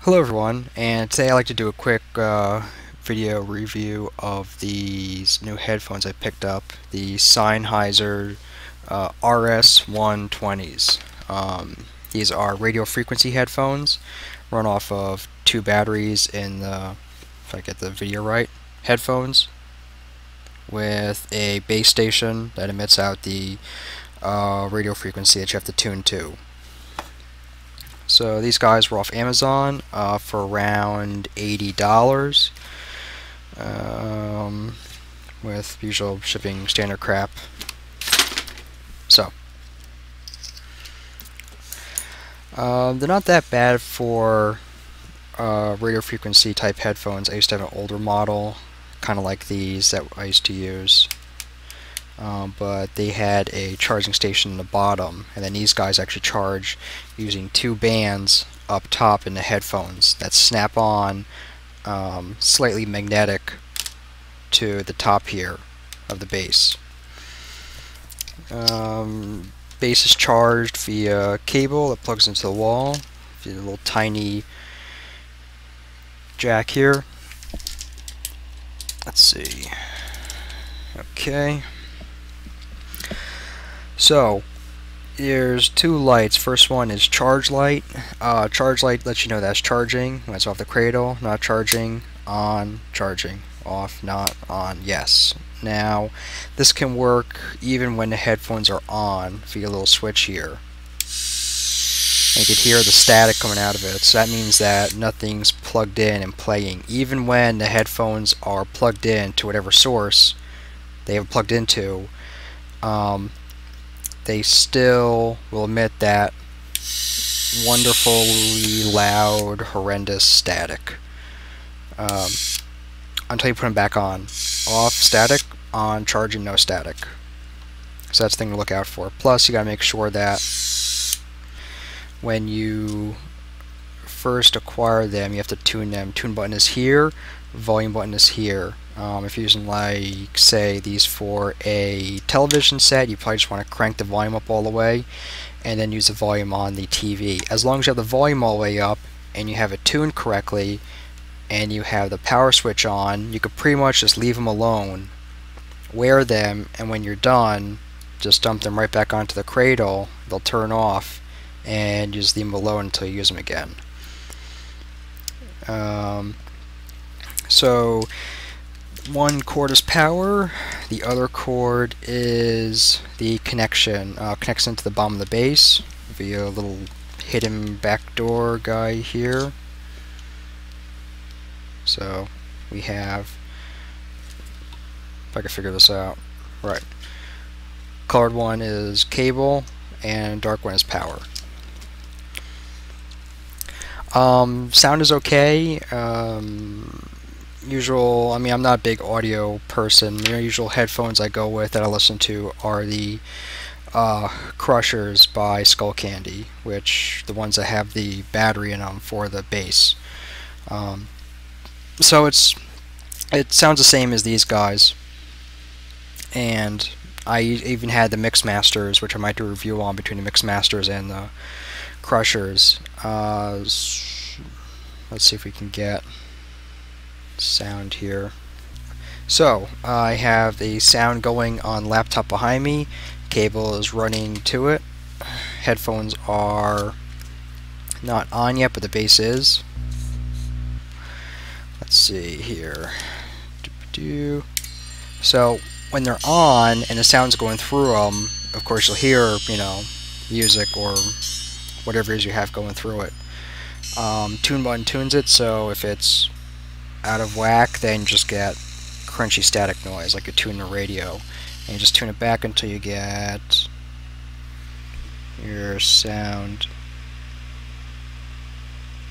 Hello everyone, and today I'd like to do a quick video review of these new headphones I picked up, the Sennheiser RS120s. These are radio frequency headphones, run off of 2 batteries in the, if I get the video right, headphones, with a base station that emits out the radio frequency that you have to tune to. So these guys were off Amazon for around $80, with usual shipping standard crap. So they're not that bad for radio frequency type headphones. I used to have an older model, kind of like these that I used to use. But they had a charging station in the bottom, and then these guys actually charge using 2 bands up top in the headphones that snap on, slightly magnetic to the top here of the base. Base is charged via cable that plugs into the wall, via a little tiny jack here. Let's see. Okay. So there's 2 lights. First one is charge light. Charge light lets you know that's charging. That's off the cradle. Not charging. On. Charging. Off. Not on. Yes. Now this can work even when the headphones are on via a little switch here. And you can hear the static coming out of it. So that means that nothing's plugged in and playing. Even when the headphones are plugged in to whatever source they have plugged into, they still will emit that wonderfully loud, horrendous static until you put them back on. Off, static. On, charging, no static. So that's the thing to look out for. Plus, you gotta make sure that when you first acquire them, you have to tune them. Tune button is here, volume button is here. If you're using, like, say, these for a television set, you probably just want to crank the volume up all the way and then use the volume on the TV. As long as you have the volume all the way up and you have it tuned correctly and you have the power switch on, you could pretty much just leave them alone, wear them, and when you're done, just dump them right back onto the cradle. They'll turn off, and you just leave them alone until you use them again. So one cord is power, the other cord is the connection. Connects into the bottom of the base via a little hidden backdoor guy here. So we have, if I can figure this out, right. Colored one is cable, and dark one is power. Sound is okay. Usual, I mean, I'm not a big audio person. The usual headphones I go with that I listen to are the Crushers by Skull Candy, which the ones that have the battery in them for the bass. So it sounds the same as these guys, and I even had the Mixmasters, which I might do a review on, between the Mixmasters and the Crushers. Let's see if we can get sound here. So I have the sound going on laptop behind me, cable is running to it, headphones are not on yet but the bass is. Let's see here. So when they're on and the sound's going through them, of course you'll hear, you know, music or whatever it is you have going through it. Tune button tunes it, so if it's out of whack, then you just get crunchy static noise like you tune the radio, and you just tune it back until you get your sound.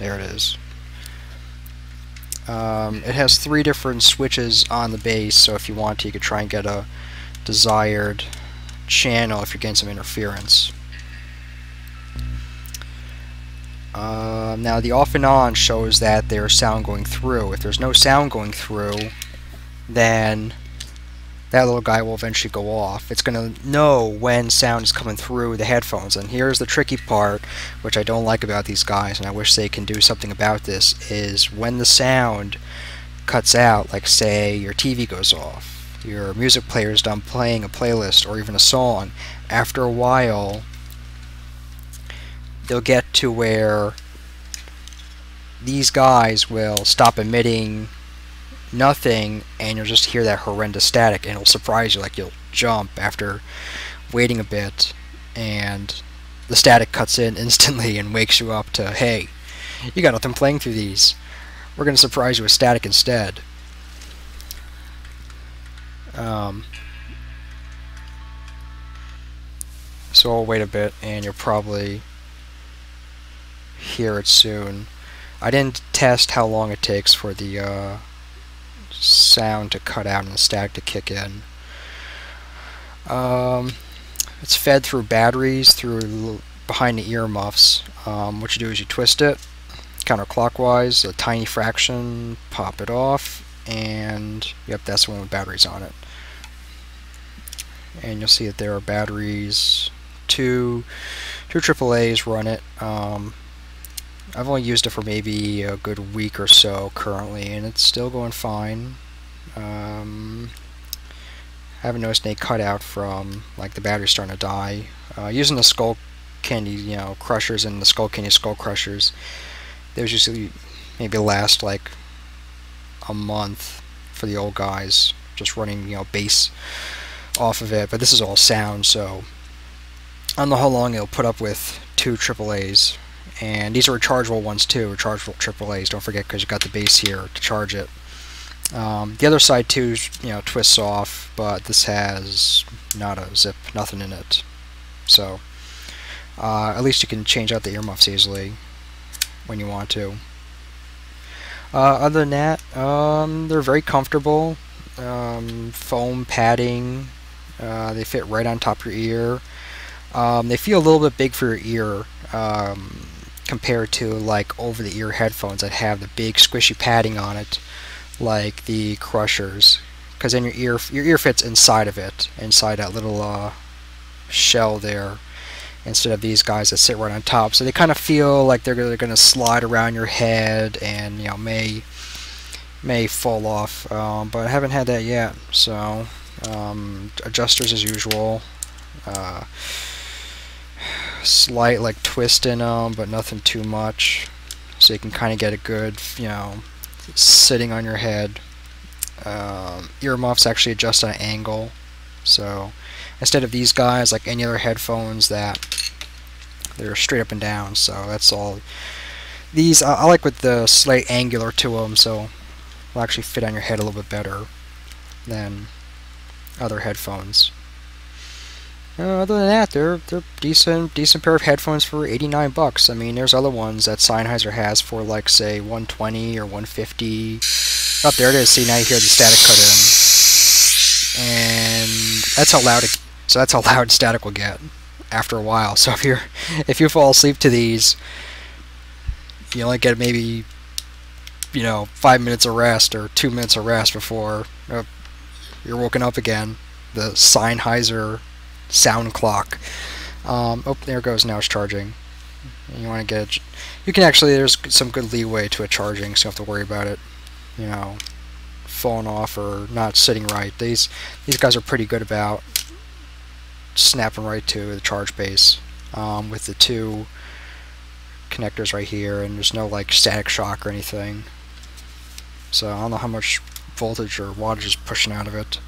There it is. It has 3 different switches on the base, so if you want to, you could try and get a desired channel if you're getting some interference. Now the off and on shows that there's sound going through. If there's no sound going through, then that little guy will eventually go off. It's going to know when sound is coming through the headphones. And here's the tricky part, which I don't like about these guys, and I wish they can do something about this, is when the sound cuts out, like say your TV goes off, your music player is done playing a playlist or even a song, after a while they'll get to where these guys will stop emitting nothing, and you'll just hear that horrendous static, and it'll surprise you. Like, you'll jump after waiting a bit, and the static cuts in instantly and wakes you up to, hey, you got nothing playing through these. We're going to surprise you with static instead. So I'll wait a bit, and you'll probably hear it soon. I didn't test how long it takes for the sound to cut out and the static to kick in. It's fed through batteries through behind the ear muffs. What you do is you twist it counterclockwise, a tiny fraction, pop it off, and yep, that's the one with batteries on it. And you'll see that there are batteries, two AAAs run it. I've only used it for maybe a good week or so currently, and it's still going fine. I haven't noticed any cutout from like the battery starting to die. Using the Skull Candy, crushers and the Skull Candy Skull Crushers, those usually maybe last like a month for the old guys, just running bass off of it. But this is all sound, so I don't know how long it'll put up with two AAAs. And these are rechargeable ones too, rechargeable AAAs. Don't forget, because you got the base here to charge it. The other side too, twists off, but this has not a zip, nothing in it. So at least you can change out the earmuffs easily when you want to. Other than that, they're very comfortable. Foam padding. They fit right on top of your ear. They feel a little bit big for your ear. Compared to like over-the-ear headphones that have the big squishy padding on it, like the Crushers, because then your ear fits inside of it, inside that little shell there, instead of these guys that sit right on top. So they kind of feel like they're going to slide around your head and may fall off, but I haven't had that yet. So adjusters as usual. Slight like twist in them, but nothing too much, so you can kind of get a good sitting on your head. Earmuffs actually adjust on an angle, so instead of these guys like any other headphones that they're straight up and down. So that's all. These I like with the slight angular to them, so they'll actually fit on your head a little bit better than other headphones. Other than that, they're decent pair of headphones for $89. I mean, there's other ones that Sennheiser has for like say 120 or 150. Oh, there it is. See, now you hear the static cut in, and that's how loud it. So that's how loud static will get after a while. So if you fall asleep to these, you only get maybe 5 minutes of rest or 2 minutes of rest before you're woken up again. The Sennheiser sound clock. Oh, there it goes. Now it's charging. And you want to get it. You can actually, there's some good leeway to it charging, so you don't have to worry about it falling off or not sitting right. These guys are pretty good about snapping right to the charge base with the two connectors right here, and there's no like static shock or anything. So I don't know how much voltage or wattage is pushing out of it.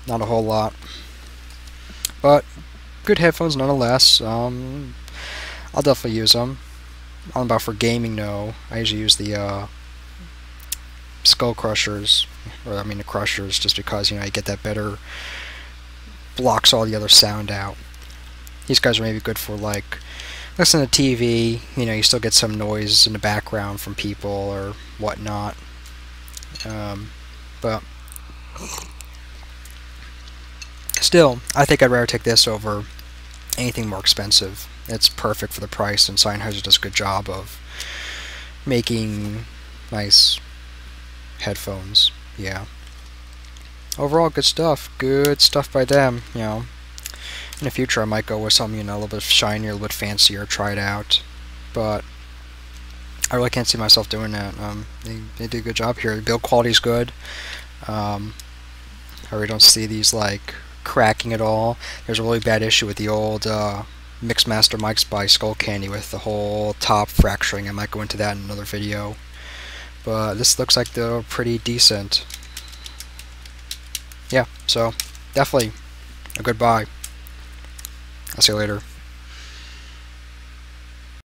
Not a whole lot, but good headphones nonetheless. I'll definitely use them. I don't know about for gaming, no. I usually use the Skull Crushers, or I mean the Crushers, just because you get that better, blocks all the other sound out. These guys are maybe good for like listening to TV. You still get some noise in the background from people or whatnot. But still, I think I'd rather take this over anything more expensive. It's perfect for the price, and Sennheiser does a good job of making nice headphones. Yeah. overall, good stuff. Good stuff by them. You know, in the future, I might go with something, you know, a little bit shinier, a little bit fancier, try it out. But I really can't see myself doing that. They do a good job here. The build quality is good. I really don't see these like cracking at all. There's a really bad issue with the old Mixmaster mics by Skull Candy with the whole top fracturing. I might go into that in another video. But this looks like they're pretty decent. Yeah, so definitely a good buy. I'll see you later.